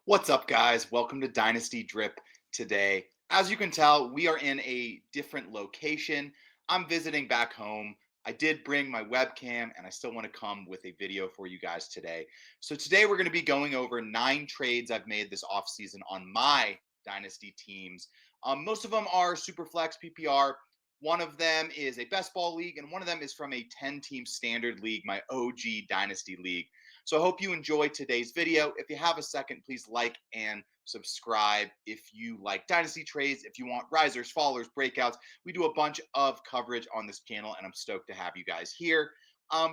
What's up, guys? Welcome to Dynasty Drip today. As you can tell, we are in a different location. I'm visiting back home. I did bring my webcam and I still want to come with a video for you guys today. So, today we're going to be going over 9 trades I've made this offseason on my Dynasty teams. Most of them are Superflex PPR. One of them is a best ball league, and one of them is from a 10-team standard league, my OG Dynasty league. So I hope you enjoy today's video. If you have a second, please like and subscribe if you like dynasty trades, if you want risers, fallers, breakouts. We do a bunch of coverage on this channel, and I'm stoked to have you guys here.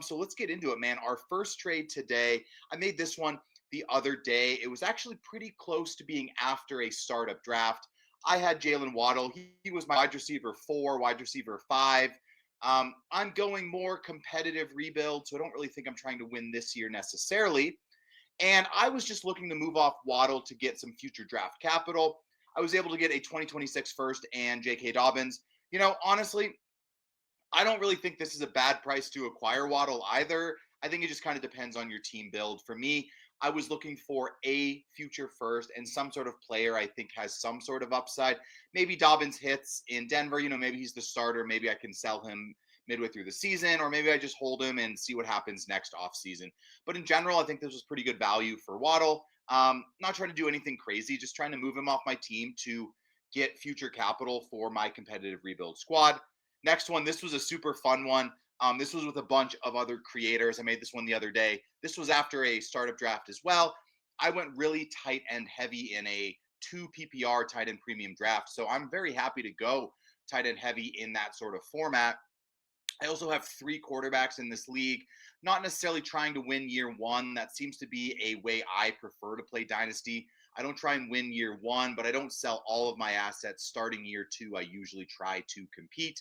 So let's get into it, man. Our first trade today, I made this one the other day. It was actually pretty close to being after a startup draft. I had Jalen Waddle. He was my wide receiver 4, wide receiver 5. I'm going more competitive rebuild, so I don't really think I'm trying to win this year necessarily. And I was just looking to move off Waddle to get some future draft capital. I was able to get a 2026 first and J.K. Dobbins. Honestly, I don't really think this is a bad price to acquire Waddle either. I think it just kind of depends on your team build. For me, I was looking for a future first and some sort of player I think has some sort of upside. Maybe Dobbins hits in Denver. Maybe he's the starter. Maybe I can sell him midway through the season, or maybe I just hold him and see what happens next offseason. But in general, I think this was pretty good value for Waddle. Not trying to do anything crazy, just trying to move him off my team to get future capital for my competitive rebuild squad. Next one, this was a super fun one. This was with a bunch of other creators. I made this one the other day. This was after a startup draft as well. I went really tight end heavy in a 2 PPR tight end premium draft. So I'm very happy to go tight end heavy in that sort of format. I also have 3 quarterbacks in this league, not necessarily trying to win year one. That seems to be a way I prefer to play Dynasty. I don't try and win year one, but I don't sell all of my assets starting year two. I usually try to compete.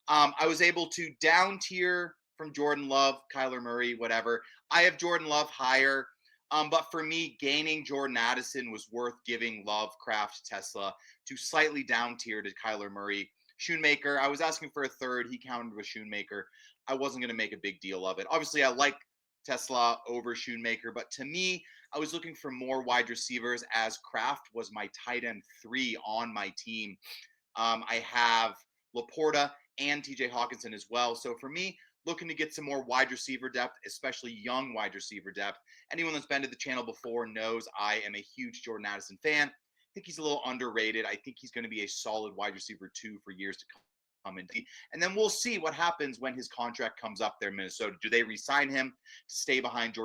I was able to down tier from Jordan Love, Kyler Murray, whatever. I have Jordan Love higher. But for me, gaining Jordan Addison was worth giving Lovecraft Tesla to slightly down tier to Kyler Murray. Shoemaker, I was asking for a third. He countered with Shoemaker. I wasn't going to make a big deal of it. Obviously, I like Tesla over Shoemaker, but to me, I was looking for more wide receivers as Kraft was my tight end 3 on my team. I have Laporta and TJ Hawkinson as well. So for me, looking to get some more wide receiver depth, especially young wide receiver depth. Anyone that's been to the channel before knows I am a huge Jordan Addison fan. I think he's a little underrated. I think he's going to be a solid wide receiver 2 for years to come. And then we'll see what happens when his contract comes up there in Minnesota. Do they re-sign him to stay behind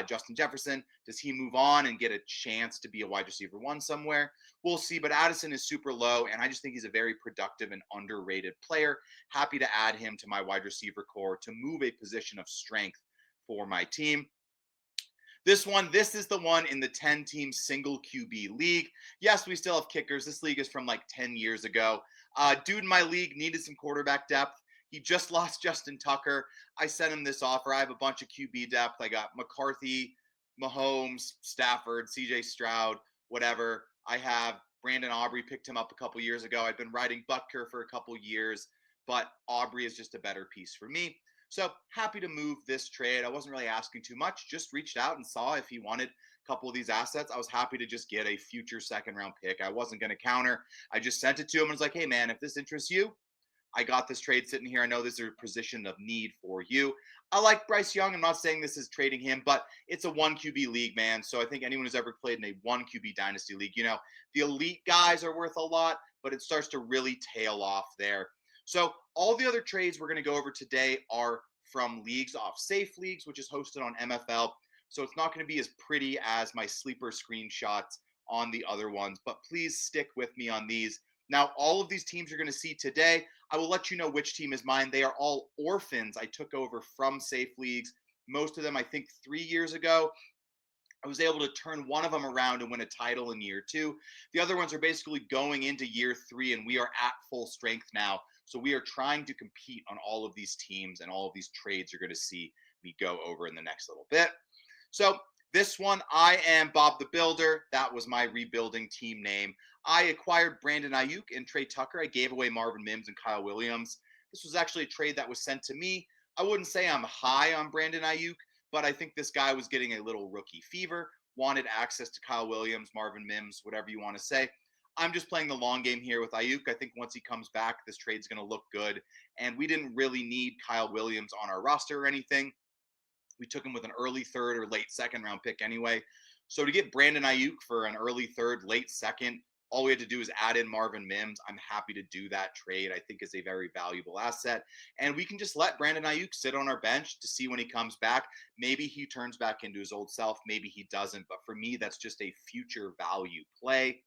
Justin Jefferson? Does he move on and get a chance to be a wide receiver 1 somewhere? We'll see. But Addison is super low, and I just think he's a very productive and underrated player. Happy to add him to my wide receiver core to move a position of strength for my team. This is the one in the 10-team single QB league. Yes, we still have kickers. This league is from like 10 years ago. Dude in my league needed some quarterback depth. He just lost Justin Tucker. I sent him this offer. I have a bunch of QB depth. I got McCarthy, Mahomes, Stafford, CJ Stroud, whatever. I have Brandon Aubrey, picked him up a couple years ago. I've been riding Butker for a couple years, but Aubrey is just a better piece for me. So happy to move this trade. I wasn't really asking too much, just reached out and saw if he wanted a couple of these assets. I was happy to just get a future second round pick. I wasn't going to counter. I just sent it to him and was like, hey, man, if this interests you, I got this trade sitting here. I know this is a position of need for you. I like Bryce Young. I'm not saying this is trading him, but it's a 1 QB league, man. So I think anyone who's ever played in a 1 QB dynasty league, the elite guys are worth a lot, but it starts to really tail off there. So all the other trades we're going to go over today are from leagues off Safe Leagues, which is hosted on MFL. So it's not going to be as pretty as my sleeper screenshots on the other ones, but please stick with me on these. Now, all of these teams you're going to see today, I will let you know which team is mine. They are all orphans I took over from Safe Leagues. Most of them, I think, 3 years ago. I was able to turn one of them around and win a title in year 2. The other ones are basically going into year 3, and we are at full strength now. So we are trying to compete on all of these teams, and all of these trades you're going to see me go over in the next little bit. So this one, I am Bob the Builder. That was my rebuilding team name. I acquired Brandon Ayuk and Trey Tucker. I gave away Marvin Mims and Kyle Williams. This was actually a trade that was sent to me. I wouldn't say I'm high on Brandon Ayuk, but I think this guy was getting a little rookie fever. wanted access to Kyle Williams, Marvin Mims, whatever you want to say. I'm just playing the long game here with Ayuk. I think once he comes back, this trade's going to look good. And we didn't really need Kyle Williams on our roster or anything. We took him with an early third or late second round pick anyway. So to get Brandon Ayuk for an early third, late second, all we had to do is add in Marvin Mims. I'm happy to do that trade. I think is a very valuable asset. And we can just let Brandon Ayuk sit on our bench to see when he comes back. Maybe he turns back into his old self. Maybe he doesn't. But for me, that's just a future value play.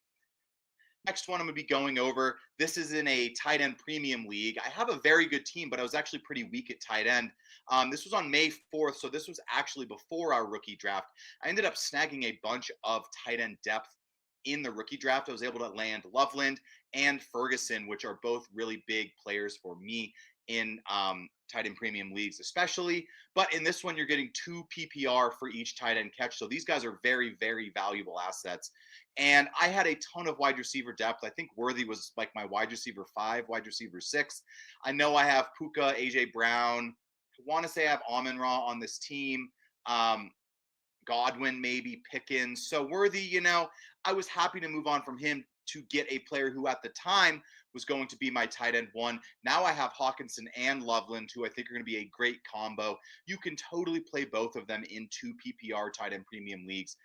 Next one I'm going to be going over. This is in a tight end premium league. I have a very good team, but I was actually pretty weak at tight end. This was on May 4th, so this was actually before our rookie draft. I ended up snagging a bunch of tight end depth in the rookie draft. I was able to land Loveland and Ferguson, which are both really big players for me in tight end premium leagues, especially. But in this one, you're getting 2 PPR for each tight end catch. So these guys are very, very valuable assets. And I had a ton of wide receiver depth. I think Worthy was like my wide receiver 5, wide receiver 6. I know I have Puka, AJ Brown. I want to say I have Amon-Ra on this team. Godwin, maybe Pickens. So Worthy, I was happy to move on from him to get a player who at the time was going to be my tight end 1. Now I have Hawkinson and Loveland, who I think are going to be a great combo. You can totally play both of them in 2 PPR tight end premium leagues.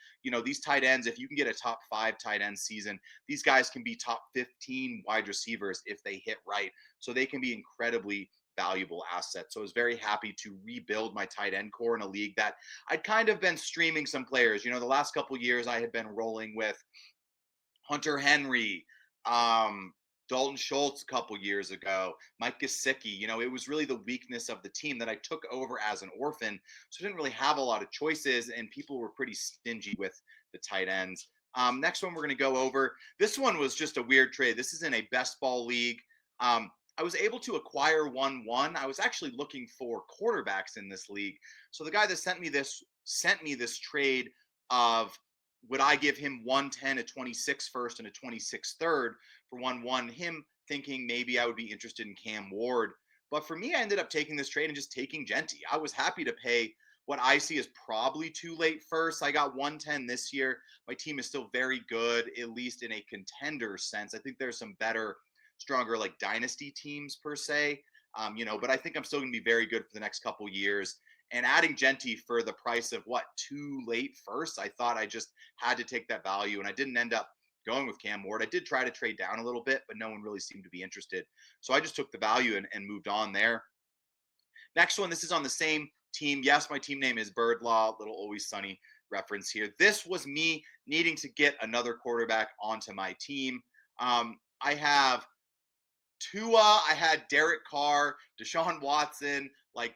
These tight ends, if you can get a top 5 tight end season, these guys can be top 15 wide receivers if they hit right. So they can be incredibly valuable assets. So I was very happy to rebuild my tight end core in a league that I'd kind of been streaming some players. The last couple years I had been rolling with Hunter Henry, Dalton Schultz a couple years ago, Mike Gesicki. It was really the weakness of the team that I took over as an orphan. So I didn't really have a lot of choices, and people were pretty stingy with the tight ends. Next one we're going to go over. This one was just a weird trade. This is in a best ball league. I was able to acquire 1-1. I was actually looking for quarterbacks in this league. So the guy that sent me this trade of would I give him 110, a 26 first, and a 26 third for 1-1, him thinking maybe I would be interested in Cam Ward. But for me, I ended up taking this trade and just taking Genty. I was happy to pay what I see is probably too late first. I got 110 this year. My team is still very good, at least in a contender sense. I think there's some better, stronger like dynasty teams per se, but I think I'm still going to be very good for the next couple years. And adding Genty for the price of too late first, I thought I just had to take that value, and I didn't end up going with Cam Ward. I did try to trade down a little bit, but no one really seemed to be interested. So I just took the value and moved on there. Next one, this is on the same team. Yes, my team name is Birdlaw, little Always Sunny reference here. This was me needing to get another quarterback onto my team. I have Tua, I had Derek Carr, Deshaun Watson.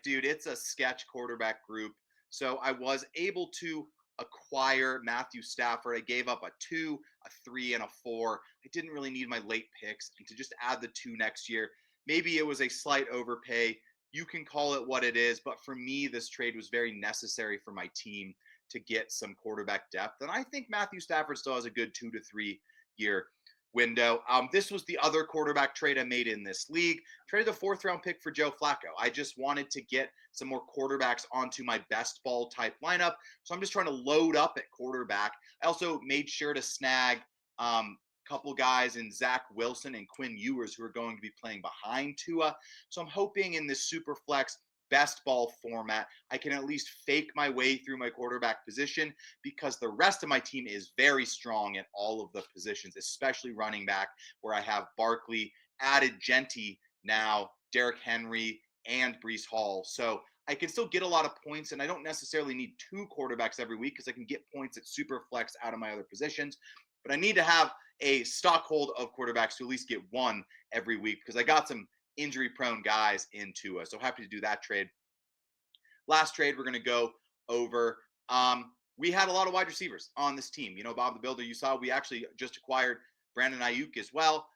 Dude, it's a sketch quarterback group. So I was able to acquire Matthew Stafford. I gave up a 2, a 3, and a 4. I didn't really need my late picks. And to just add the 2 next year, maybe it was a slight overpay. You can call it what it is. But for me, this trade was very necessary for my team to get some quarterback depth. And I think Matthew Stafford still has a good 2 to 3 year window. This was the other quarterback trade I made in this league. Traded the 4th round pick for Joe Flacco. I just wanted to get some more quarterbacks onto my best ball type lineup. So I'm just trying to load up at quarterback. I also made sure to snag a couple guys in Zach Wilson and Quinn Ewers who are going to be playing behind Tua. So I'm hoping in this super flex best ball format, I can at least fake my way through my quarterback position because the rest of my team is very strong at all of the positions, especially running back, where I have Barkley, added Genty now, Derrick Henry, and Breece Hall. So I can still get a lot of points, and I don't necessarily need 2 quarterbacks every week because I can get points at super flex out of my other positions. But I need to have a stock hold of quarterbacks to at least get 1 every week because I got some injury-prone guys in Tua. So happy to do that trade. Last trade we're going to go over. We had a lot of wide receivers on this team. Bob the Builder, you saw we actually just acquired Brandon Ayuk as well.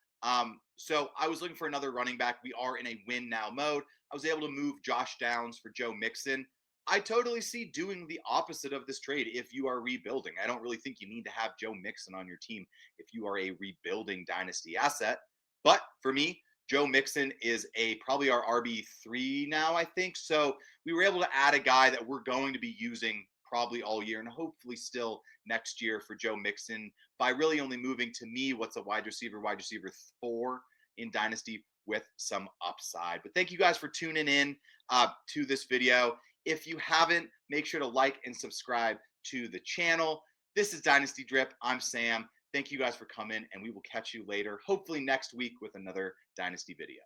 So I was looking for another running back. We are in a win now mode. I was able to move Josh Downs for Joe Mixon. I totally see doing the opposite of this trade if you are rebuilding. I don't really think you need to have Joe Mixon on your team if you are a rebuilding dynasty asset. But for me, Joe Mixon is probably our RB3 now, I think. So we were able to add a guy that we're going to be using probably all year and hopefully still next year for Joe Mixon by really only moving to me what's a wide receiver 4 in Dynasty with some upside. But thank you guys for tuning in to this video. If you haven't, make sure to like and subscribe to the channel. This is Dynasty Drip. I'm Sam. Thank you guys for coming, and we will catch you later, hopefully next week with another Dynasty video.